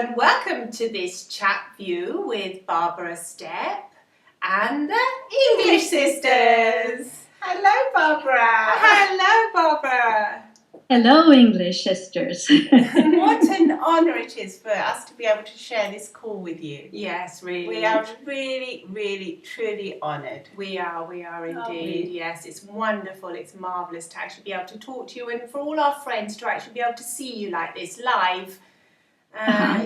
and welcome to this chat view with Barbara Stepp and the English Sisters. Hello, Barbara. Hello, Barbara. Hello, English Sisters. What an honour it is for us to be able to share this call with you. Yes, really. We are really, really, truly honoured. We are indeed. Yes, it's wonderful. It's marvellous to actually be able to talk to you and for all our friends to actually be able to see you like this live.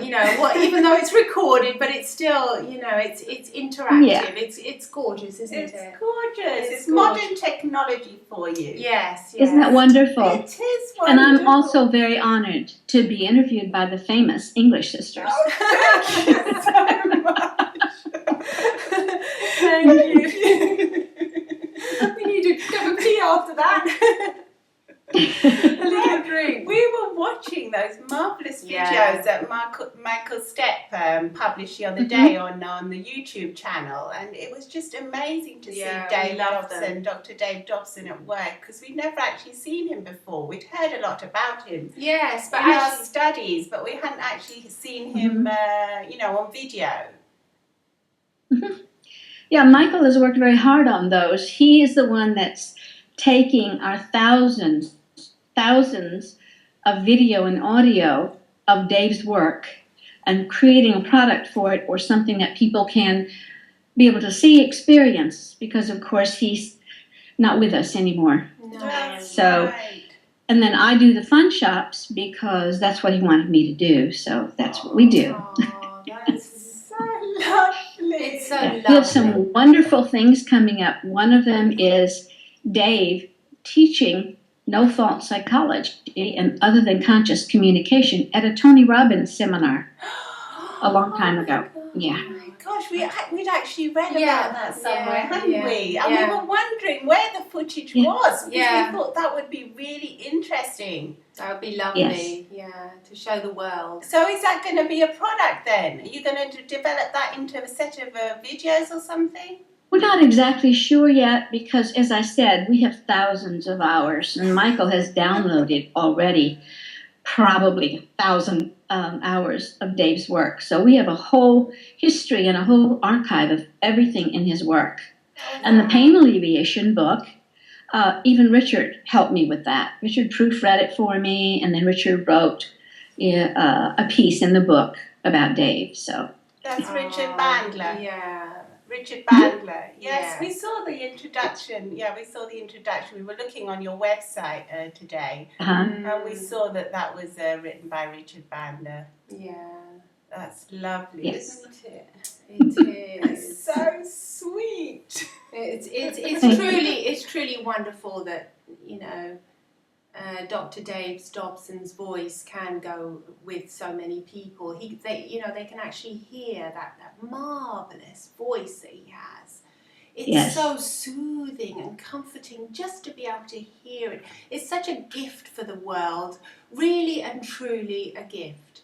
You know, even though it's recorded, but it's still, you know, it's interactive. Yeah. It's gorgeous, isn't it? It's gorgeous. It's modern technology for you. Yes. Isn't that wonderful? It is wonderful. And I'm also very honored to be interviewed by the famous English Sisters. Thank you so much. Thank you. We need to have a pee after that. A little drink. We were watching those marvellous videos that Michael Stepp published the other day on the YouTube channel, and it was just amazing to see Dr. Dave Dobson at work, because we'd never actually seen him before. We'd heard a lot about him. Yes, but in our studies, but we hadn't actually seen him, you know, on video. Yeah, Michael has worked very hard on those. He is the one that's taking our thousands of video and audio of Dave's work and creating a product for it, or something that people can be able to see, experience, because of course he's not with us anymore. No. So, and then I do the fun shops because that's what he wanted me to do. So that's what we do. Oh, that's so lovely. It's so lovely. We have some wonderful things coming up. One of them is Dave teaching no-fault psychology and other than conscious communication at a Tony Robbins seminar a long time ago. Yeah. Oh my gosh, we'd actually read about that somewhere, hadn't we? And we were wondering where the footage was, because we thought that would be really interesting. That would be lovely, to show the world. So is that going to be a product then? Are you going to develop that into a set of videos or something? We're not exactly sure yet because, as I said, we have thousands of hours, and Michael has downloaded already probably 1,000 hours of Dave's work. So we have a whole history and a whole archive of everything in his work. And the pain alleviation book, even Richard helped me with that. Richard proofread it for me, and then Richard wrote a piece in the book about Dave. So that's Richard Bandler. Yeah. Richard Bandler. Yes, we saw the introduction. Yeah, we saw the introduction. We were looking on your website today, and we saw that was written by Richard Bandler. Yeah. That's lovely, isn't it? It is. It's so sweet. It's truly wonderful that, you know, Dr. Dave Dobson's voice can go with so many people. They can actually hear that marvellous voice that he has. It's so soothing and comforting just to be able to hear it. It's such a gift for the world, really and truly a gift.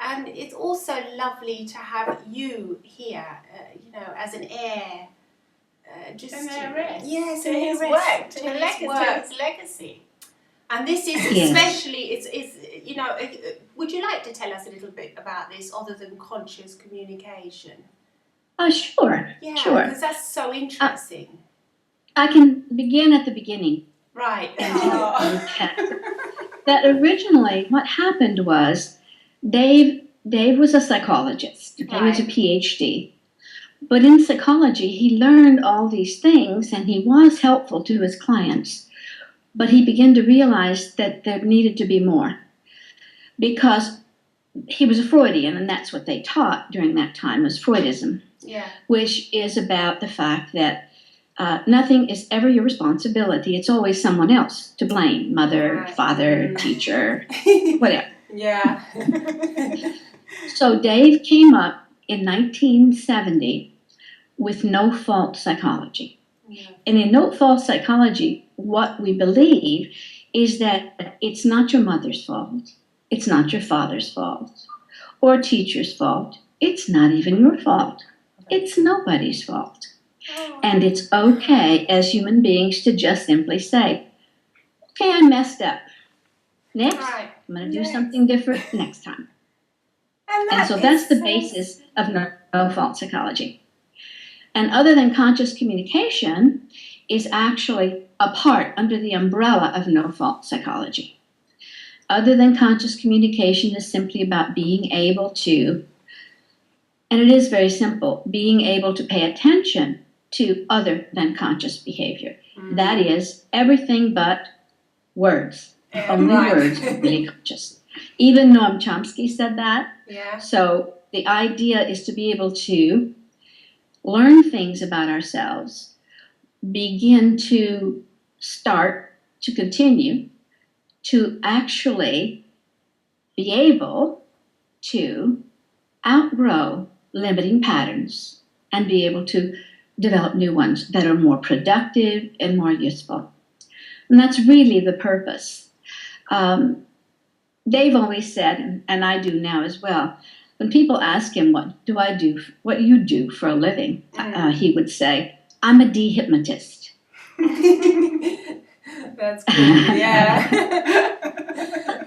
And it's also lovely to have you here, you know, as an heir. Just an heiress. Yes, to his work, to his legacy. And this is especially, it's you know, would you like to tell us a little bit about this other than conscious communication? Sure. Yeah, sure. because that's so interesting. I can begin at the beginning. Right. That originally, what happened was, Dave was a psychologist. He was a PhD. But in psychology, he learned all these things, and he was helpful to his clients. But he began to realize that there needed to be more, because he was a Freudian, and that's what they taught during that time, was Freudism, which is about the fact that nothing is ever your responsibility. It's always someone else to blame, mother, father, teacher, whatever. Yeah. So Dave came up in 1970 with no-fault psychology. Yeah. And in no-fault psychology, what we believe is that it's not your mother's fault, it's not your father's fault, or a teacher's fault. It's not even your fault. It's nobody's fault. And it's okay as human beings to just simply say, okay, I messed up. Next, I'm going to do something different next time. And so that's the basis of no-fault psychology. And other than conscious communication is actually a part under the umbrella of no-fault psychology. Other than conscious communication is simply about being able to, and it is very simple, being able to pay attention to other than conscious behavior. That is everything but words. Only words are really conscious. Even Noam Chomsky said that. Yeah. So the idea is to be able to learn things about ourselves, begin to start, to continue, to actually be able to outgrow limiting patterns and be able to develop new ones that are more productive and more useful. And that's really the purpose. Dave always said, and I do now as well, when people ask him, what you do for a living, he would say, I'm a dehypnotist. That's cool, yeah.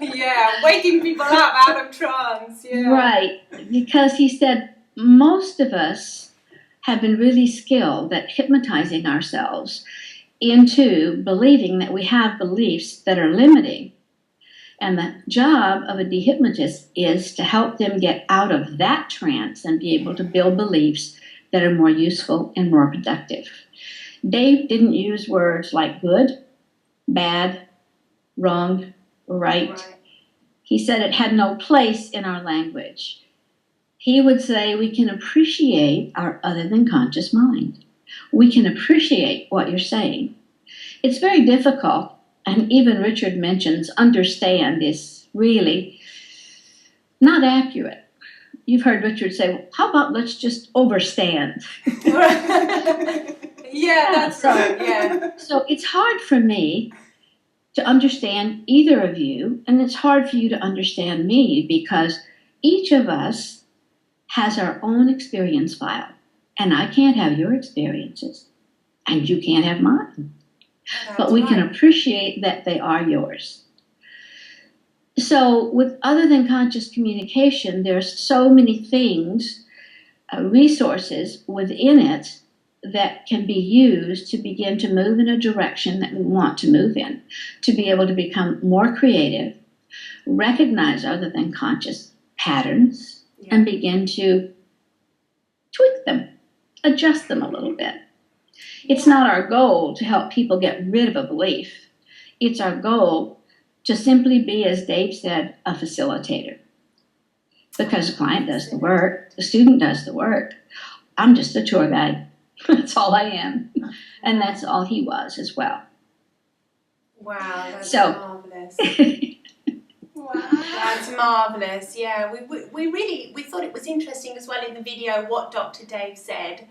Yeah, waking people up out of trance. Yeah. Right, because he said most of us have been really skilled at hypnotizing ourselves into believing that we have beliefs that are limiting. And the job of a dehypnotist is to help them get out of that trance and be able to build beliefs that are more useful and more productive. Dave didn't use words like good, bad, wrong, right. He said it had no place in our language. He would say we can appreciate our other than conscious mind. We can appreciate what you're saying. It's very difficult, and even Richard mentions understand is really not accurate. You've heard Richard say, well, how about let's just overstand? Yeah, that's right, yeah. So it's hard for me to understand either of you, and it's hard for you to understand me because each of us has our own experience file, and I can't have your experiences, and you can't have mine. But we can appreciate that they are yours. So with other than conscious communication, there's so many things, resources within it that can be used to begin to move in a direction that we want to move in, to be able to become more creative, recognize other than conscious patterns, and begin to tweak them, adjust them a little bit. It's not our goal to help people get rid of a belief. It's our goal to simply be, as Dave said, a facilitator. Because the client does the work, the student does the work. I'm just a tour guide. That's all I am. And that's all he was as well. Wow, that's marvelous. Wow. That's marvelous. Yeah, we thought it was interesting as well in the video what Dr. Dave said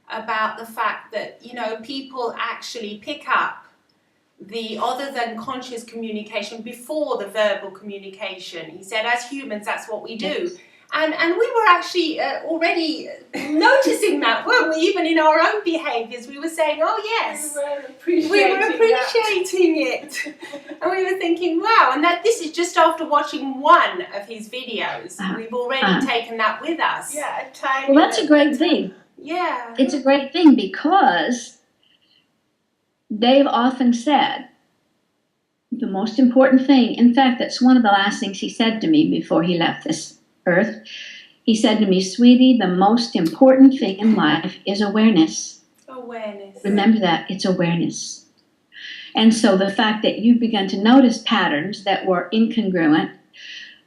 about the fact that, you know, people actually pick up the other than conscious communication before the verbal communication. He said, as humans, that's what we do. Yes. And we were actually already noticing that, weren't we? Even in our own behaviours, we were saying, oh yes, we were appreciating it. And we were thinking, wow, and that this is just after watching one of his videos. We've already taken that with us. Yeah, a tiny well, that's a great thing. Yeah. It's a great thing because Dave often said the most important thing, in fact, that's one of the last things he said to me before he left this earth. He said to me, sweetie, the most important thing in life is awareness. Awareness. Remember that, it's awareness. And so the fact that you began to notice patterns that were incongruent,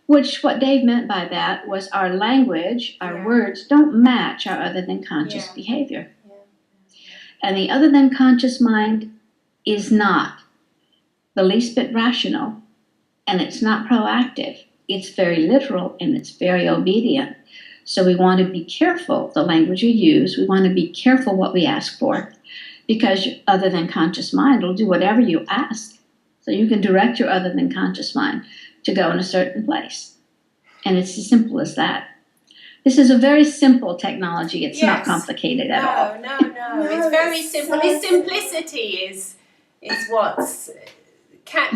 which what Dave meant by that was our language, our words don't match our other than conscious behavior. Yeah. And the other than conscious mind is not the least bit rational, and it's not proactive. It's very literal and it's very obedient. So we want to be careful the language we use. We want to be careful what we ask for, because other than conscious mind will do whatever you ask. So you can direct your other than conscious mind to go in a certain place. And it's as simple as that. This is a very simple technology. It's not complicated at all. No. It's very simple. Its simplicity is what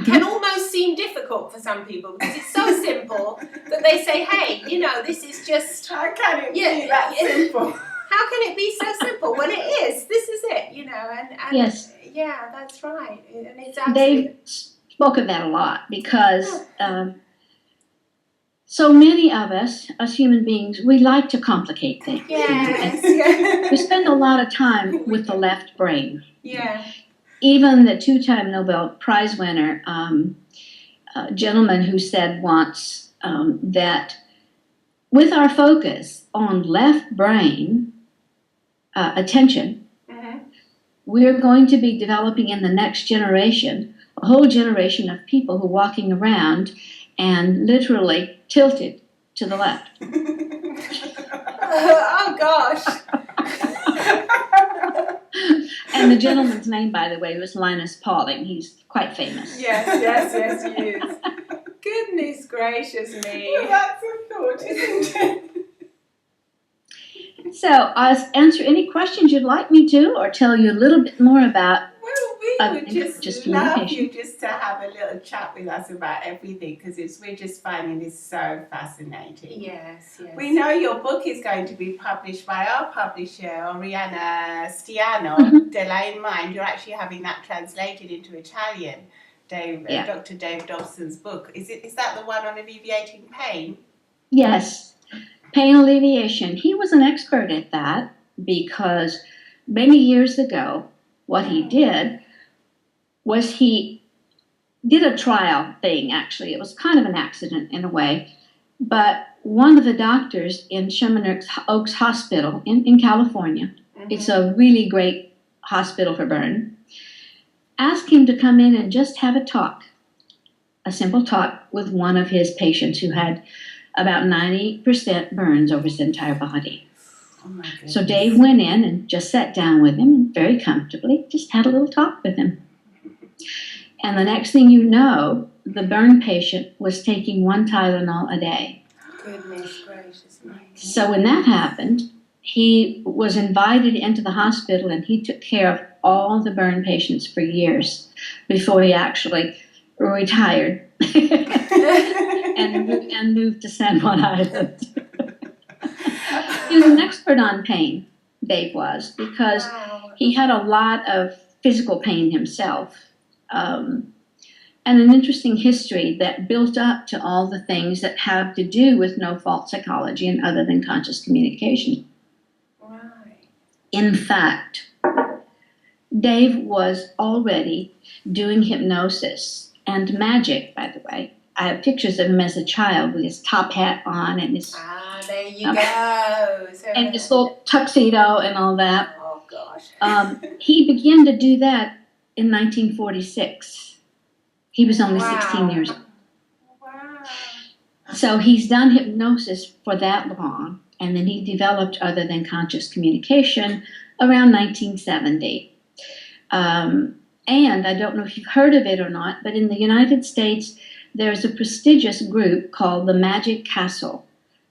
can almost seem difficult for some people because it's so simple that they say, hey, you know, this is just... How can it be that simple? How can it be so simple? Well, it is. This is it, you know. And yes. Yeah, that's right. And it's absolutely... Dave spoke of that a lot because so many of us, as human beings, we like to complicate things. Yes. We spend a lot of time with the left brain. Yeah. Even the 2-time Nobel Prize winner, a gentleman who said once that with our focus on left brain attention, we're going to be developing in the next generation a whole generation of people who are walking around and literally tilted to the left. Oh, gosh. And the gentleman's name, by the way, was Linus Pauling. He's quite famous. Yes, he is. Goodness gracious me. Well, that's a thought, isn't it? So, I'll answer any questions you'd like me to, or tell you a little bit more about. Well, we would just love you just to have a little chat with us about everything because we're just finding this so fascinating. Yes. We know your book is going to be published by our publisher, Oriana Stiano, De La in Mind. You're actually having that translated into Italian, Dr. Dave Dobson's book. Is that the one on alleviating pain? Yes, pain alleviation. He was an expert at that because many years ago, what he did was he did a trial thing, actually. It was kind of an accident in a way. But one of the doctors in Sherman Oaks Hospital in California, it's a really great hospital for burn, asked him to come in and just have a simple talk with one of his patients who had about 90% burns over his entire body. Oh my goodness. So Dave went in and just sat down with him and very comfortably just had a little talk with him. And the next thing you know, the burn patient was taking 1 Tylenol a day. Goodness gracious me. So when that happened, he was invited into the hospital and he took care of all the burn patients for years before he actually retired and moved to San Juan Island. He was an expert on pain, Dave was, because he had a lot of physical pain himself. And an interesting history that built up to all the things that have to do with no-fault psychology and other than conscious communication. Right. In fact, Dave was already doing hypnosis and magic, by the way. I have pictures of him as a child with his top hat on and his... there you go. So, and his little tuxedo and all that. Oh, gosh. He began to do that in 1946. He was only 16 years old. Wow. So he's done hypnosis for that long, and then he developed other than conscious communication around 1970. And I don't know if you've heard of it or not, but in the United States, there's a prestigious group called the Magic Castle.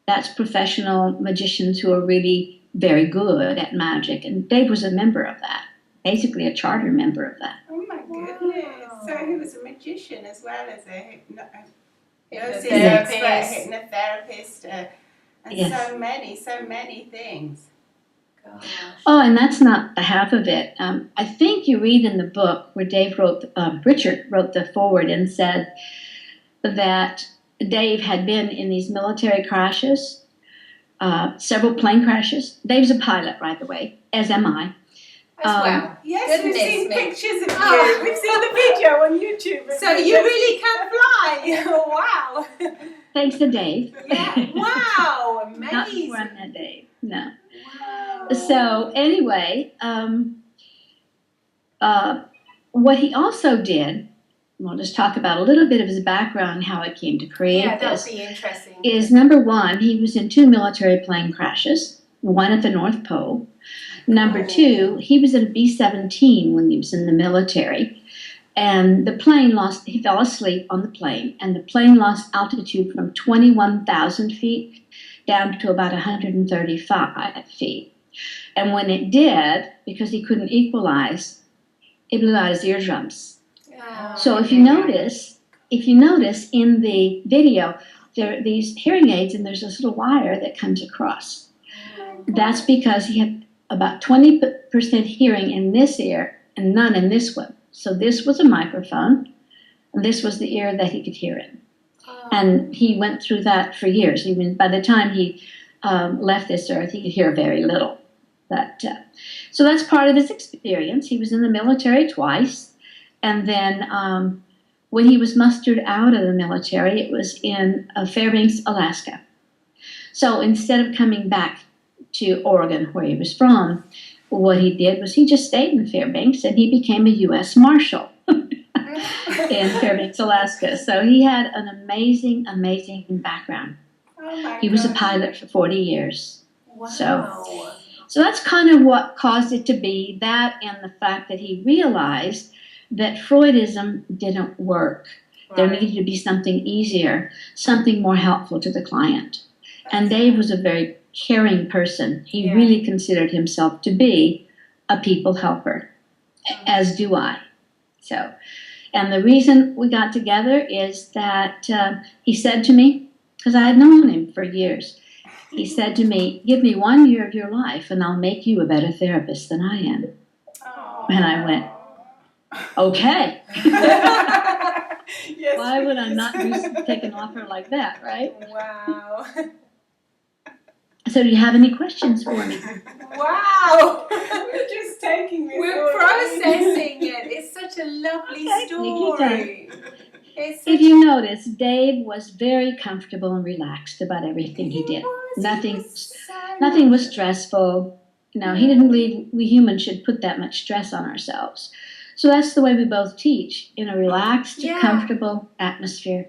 That's professional magicians who are really very good at magic, and Dave was a member of that, basically a charter member of that. Oh my goodness. So he was a magician as well as a hypnotherapist, and so many things. Gosh. Oh, and that's not the half of it. I think you read in the book where Richard wrote the foreword and said that Dave had been in these military crashes, several plane crashes. Dave's a pilot, by the way, as am I. Well. Yes, we've seen pictures of you. We've seen the video on YouTube. So you really can fly. Wow. Thanks to Dave. Yeah. Wow. Amazing. Not before I met Dave. No. Wow. So anyway, what he also did, we'll just talk about a little bit of his background, how it came to create this. That'd be interesting. Is number one, he was in 2 military plane crashes, one at the North Pole. Number 2, he was in a B-17 when he was in the military, and the plane he fell asleep on the plane, and the plane lost altitude from 21,000 feet down to about 135 feet. And when it did, because he couldn't equalize, it blew out his eardrums. So if you notice in the video, there are these hearing aids and there's this little wire that comes across. That's because he had about 20% hearing in this ear and none in this one. So this was a microphone, and this was the ear that he could hear in. And he went through that for years. Even by the time he left this earth, he could hear very little. So that's part of his experience. He was in the military twice. And then when he was mustered out of the military, it was in Fairbanks, Alaska. So instead of coming back to Oregon, where he was from, what he did was he just stayed in Fairbanks, and he became a U.S. Marshal in Fairbanks, Alaska. So he had an amazing, amazing background. He was a pilot for 40 years. Wow. So that's kind of what caused it to be, that and the fact that he realized that Freudism didn't work. Right. There needed to be something easier, something more helpful to the client. And Dave was a very caring person. He really considered himself to be a people helper, as do I. So, and the reason we got together is that he said to me, because I had known him for years, he said to me, give me 1 year of your life and I'll make you a better therapist than I am. And I went, okay. Yes, why would I not take an offer like that, right? Wow. So do you have any questions for me? Wow. We're just taking this. We're processing it. It's such a lovely story. If you notice, Dave was very comfortable and relaxed about everything he did. Nothing was stressful. No, he didn't believe we humans should put that much stress on ourselves. So that's the way we both teach, in a relaxed, comfortable atmosphere.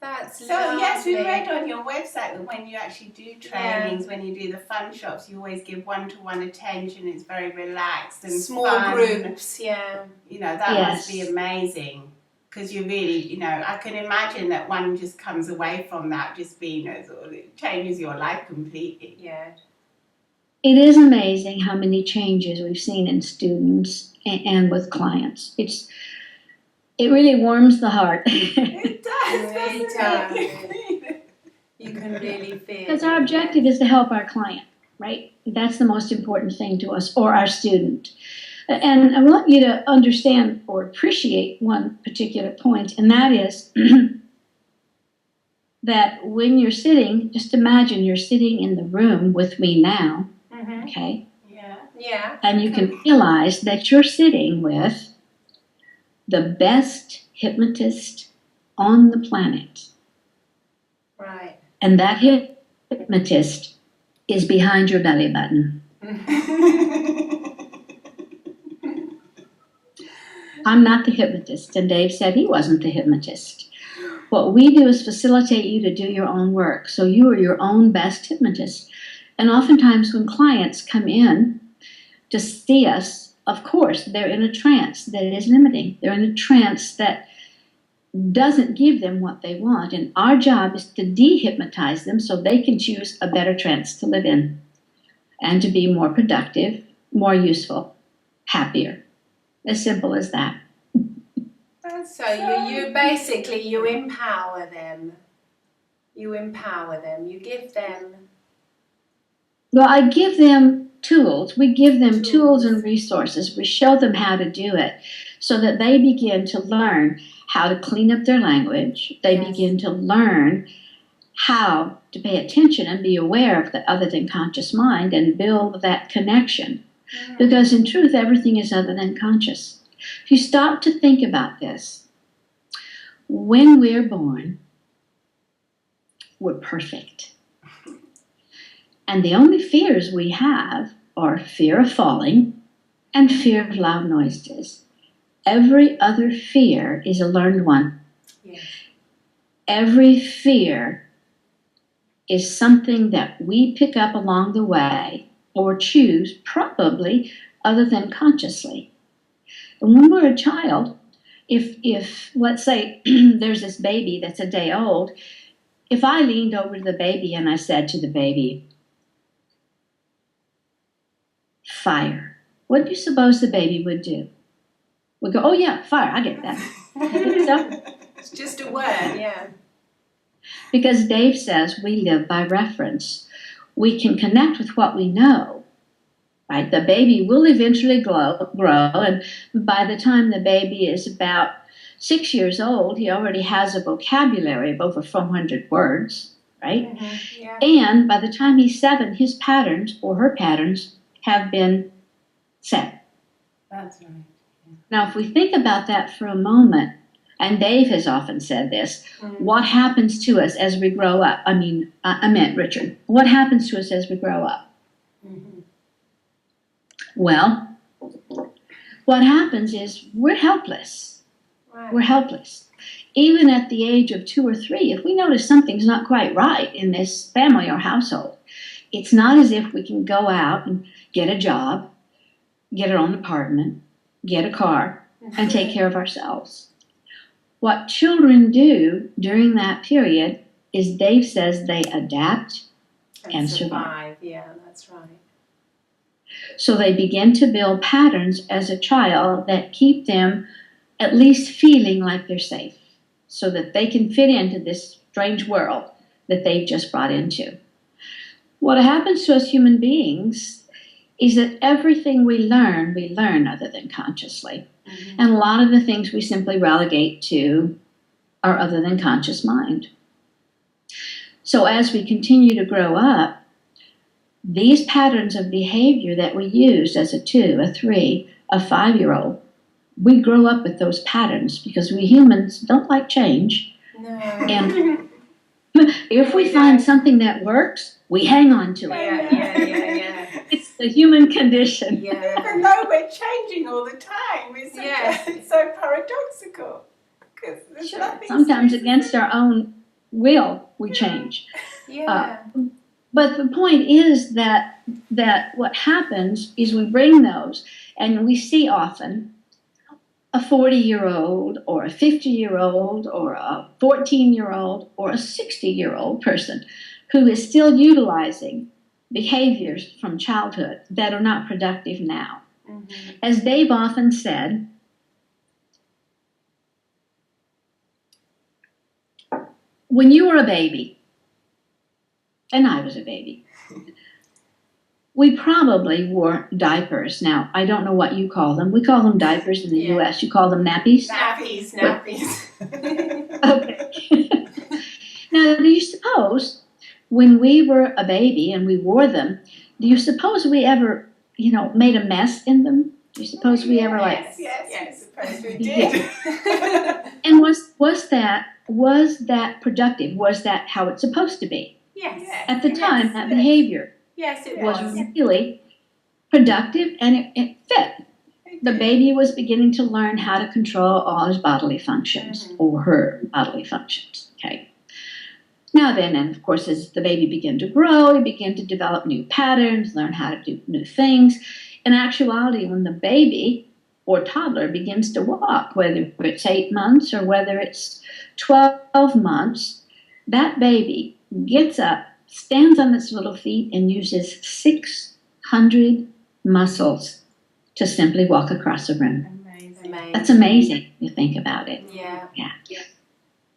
That's so lovely. Yes, we read on your website that when you actually do trainings, when you do the fun shops, you always give one-to-one attention. It's very relaxed and small fun. Groups. You know, that must be amazing. Because you really, I can imagine that one just comes away from that just being it changes your life completely. Yeah. It is amazing how many changes we've seen in students and with clients. It really warms the heart. It does. It does. You can really feel. Because our objective is to help our client, right? That's the most important thing to us, or our student. And I want you to understand or appreciate one particular point, and that is that when you're sitting, just imagine you're sitting in the room with me now, okay? Yeah. And you can realize that you're sitting with the best hypnotist on the planet. Right. And that hypnotist is behind your belly button. I'm not the hypnotist, and Dave said he wasn't the hypnotist. What we do is facilitate you to do your own work, so you are your own best hypnotist. And oftentimes when clients come in to see us, of course, they're in a trance that is limiting. They're in a trance that doesn't give them what they want, and our job is to de-hypnotize them so they can choose a better trance to live in and to be more productive, more useful, happier. As simple as that. So you basically, you empower them. You give them... Well, I give them tools. We give them tools and resources. We show them how to do it so that they begin to learn how to clean up their language. They begin to learn how to pay attention and be aware of the other than conscious mind and build that connection. Because in truth, everything is other than conscious. If you stop to think about this, when we're born, we're perfect. And the only fears we have are fear of falling and fear of loud noises. Every other fear is a learned one. Yes. Every fear is something that we pick up along the way or choose, probably other than consciously. And when we're a child, if let's say there's this baby that's a day old, if I leaned over to the baby and I said to the baby, fire, what do you suppose the baby would do? we go, oh yeah, fire, I get that. So, It's just a word, yeah. because Dave says we live by reference. We can connect with what we know, right? The baby will eventually grow, and by the time the baby is about 6 years old, he already has a vocabulary of over 400 words, right? Mm-hmm. Yeah. And by the time he's 7, his patterns or her patterns have been set. That's right. Now, if we think about that for a moment, and Dave has often said this, what happens to us as we grow up? I meant Richard. What happens to us as we grow up? Mm-hmm. Well, what happens is we're helpless. Right. We're helpless. Even at the age of 2 or 3, if we notice something's not quite right in this family or household, it's not as if we can go out and get a job, get our own apartment, get a car, and take care of ourselves. What children do during that period is Dave says they adapt and survive. Yeah, that's right. So they begin to build patterns as a child that keep them at least feeling like they're safe, so that they can fit into this strange world that they've just brought into. What happens to us human beings is that everything we learn other than consciously. Mm-hmm. And a lot of the things we simply relegate to our other than conscious mind. So as we continue to grow up, these patterns of behavior that we used as a 2, a 3, a 5-year-old, we grow up with those patterns because we humans don't like change. No. And if we find something that works, we hang on to it. Yeah. It's the human condition. Yeah. Even though we're changing all the time, it's so paradoxical. Sure. Sometimes against our own will, we change. Yeah. But the point is that what happens is we bring those, and we see often a 40-year-old or a 50-year-old or a 14-year-old or a 60-year-old person who is still utilizing behaviors from childhood that are not productive now. Mm-hmm. As Dave often said, when you were a baby, and I was a baby, we probably wore diapers. Now, I don't know what you call them. We call them diapers in the U.S. You call them nappies? Nappies. Okay. Now, do you suppose when we were a baby and we wore them, do you suppose we ever, made a mess in them? Do you suppose we ever Yes, I suppose we did. Yeah. And was that productive? Was that how it's supposed to be? Yes. At the time, that behavior was really productive, and it fit. The baby was beginning to learn how to control all his bodily functions, or her bodily functions. Okay. Now then, and of course, as the baby began to grow, he began to develop new patterns, learn how to do new things. In actuality, when the baby or toddler begins to walk, whether it's 8 months or whether it's 12 months, that baby gets up, stands on its little feet, and uses 600 muscles to simply walk across a room. Amazing. That's amazing, you think about it. Yeah.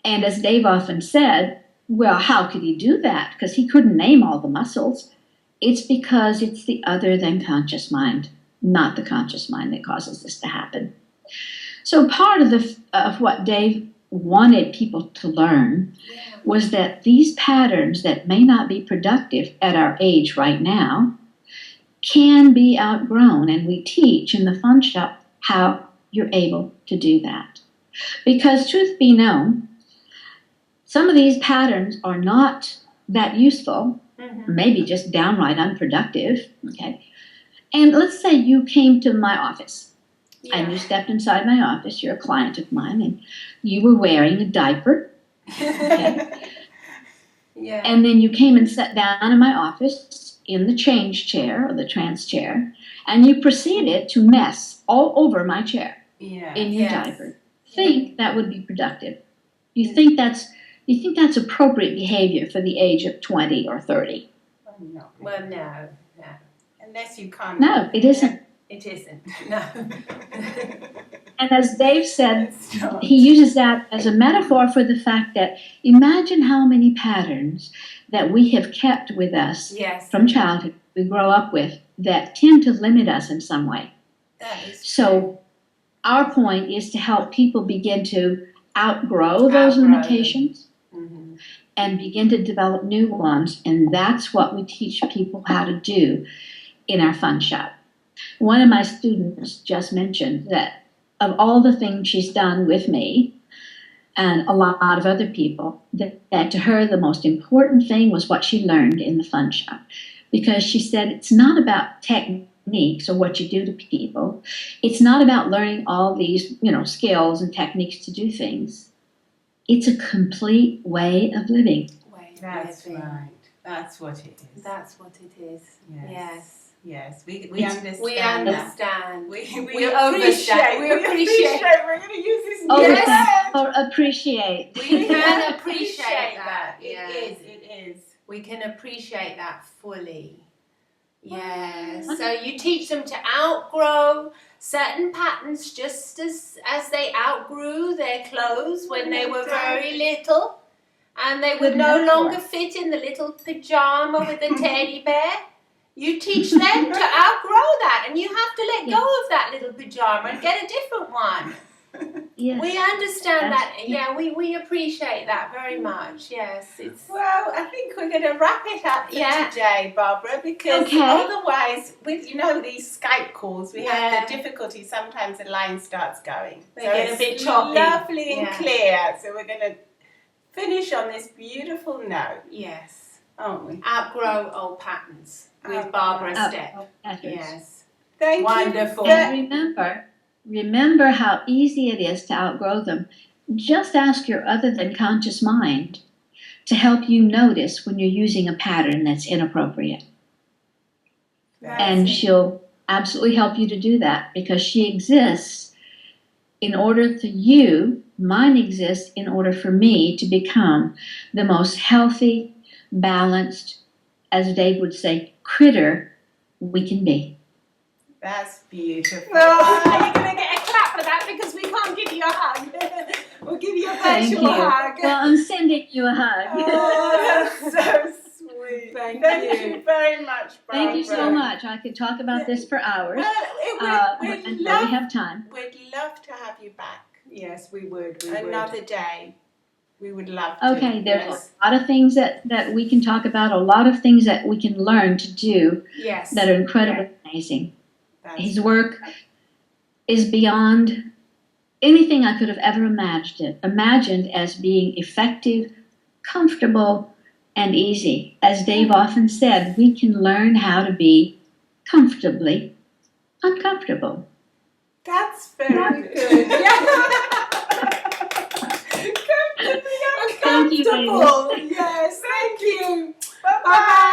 And as Dave often said, well, how could he do that? Because he couldn't name all the muscles. It's because it's the other than conscious mind, not the conscious mind, that causes this to happen. So part of what Dave wanted people to learn was that these patterns that may not be productive at our age right now can be outgrown, and we teach in the Fun Shop how you're able to do that. Because truth be known, some of these patterns are not that useful, maybe just downright unproductive, okay? And let's say you came to my office, and you stepped inside my office, you're a client of mine, and you were wearing a diaper, okay? And then you came and sat down in my office in the change chair or the trance chair, and you proceeded to mess all over my chair in your diaper. Think that would be productive? You think that's appropriate behavior for the age of 20 or 30? Well, no. Unless you can't. No, it isn't. It isn't. No. And as Dave said, It's not. he uses that as a metaphor for the fact that imagine how many patterns that we have kept with us Yes. from childhood, we grow up with, that tend to limit us in some way. That is true. So our point is to help people begin to outgrow those Outgrow them. limitations Mhm. and begin to develop new ones. And that's what we teach people how to do in our fun shop. One of my students just mentioned that of all the things she's done with me and a lot of other people, that to her the most important thing was what she learned in the fun shop. Because she said it's not about techniques or what you do to people. It's not about learning all these, skills and techniques to do things. It's a complete way of living. Way of That's living. right. That's what it is. That's what it is. Yes. Yes. Yes. We It's- understand. We that. understand. We We appreciate. understand. We appreciate. We're going to use this Oh, new we Yes. can word. We appreciate. can appreciate that. Yeah. It is. We can appreciate that fully. Yes. Wow. So you teach them to outgrow certain patterns just as they outgrew their clothes when they were very little. And they would Good no metaphor. longer fit in the little pajama with the teddy bear. You teach them to outgrow that, and you have to let go of that little pajama and get a different one. Yes. We understand That's- that. Yeah, we appreciate that very much. Yes, it's Well, I think we're going to wrap it up for Yeah. today, Barbara, because Okay. otherwise, with these Skype calls, we Yeah. have the difficulty. Sometimes the line starts going. They So get a it's bit choppy. lovely and Yeah. clear. So we're going to finish on this beautiful note, yes. aren't we? Outgrow old patterns with Outgrow. Barbara Oh, Stepp. patterns. Yes. Thank Wonderful. you. And remember how easy it is to outgrow them. Just ask your other than conscious mind to help you notice when you're using a pattern that's inappropriate. And she'll absolutely help you to do that because she exists in order for you, mine exists in order for me to become the most healthy, balanced, as Dave would say, critter we can be. That's beautiful. Oh, you're going to get a clap for that because we can't give you a hug. We'll give you a Thank virtual you. hug. Well, I'm sending you a hug. Oh, that's so sweet. Thank you you. very much, Barbara. Thank you so much. I could talk about this for hours. Well, But I know we have time. we'd love to have you back Yes, we would. another day. We would love to. Okay, there's Yes. a lot of things that we can talk about, a lot of things that we can learn to do Yes. that are incredibly amazing. That's His work is beyond anything I could have ever imagined as being effective, comfortable, and easy. As Dave often said, we can learn how to be comfortably uncomfortable. That's very good. Thank you, ladies. Yes, thank you. Bye-bye.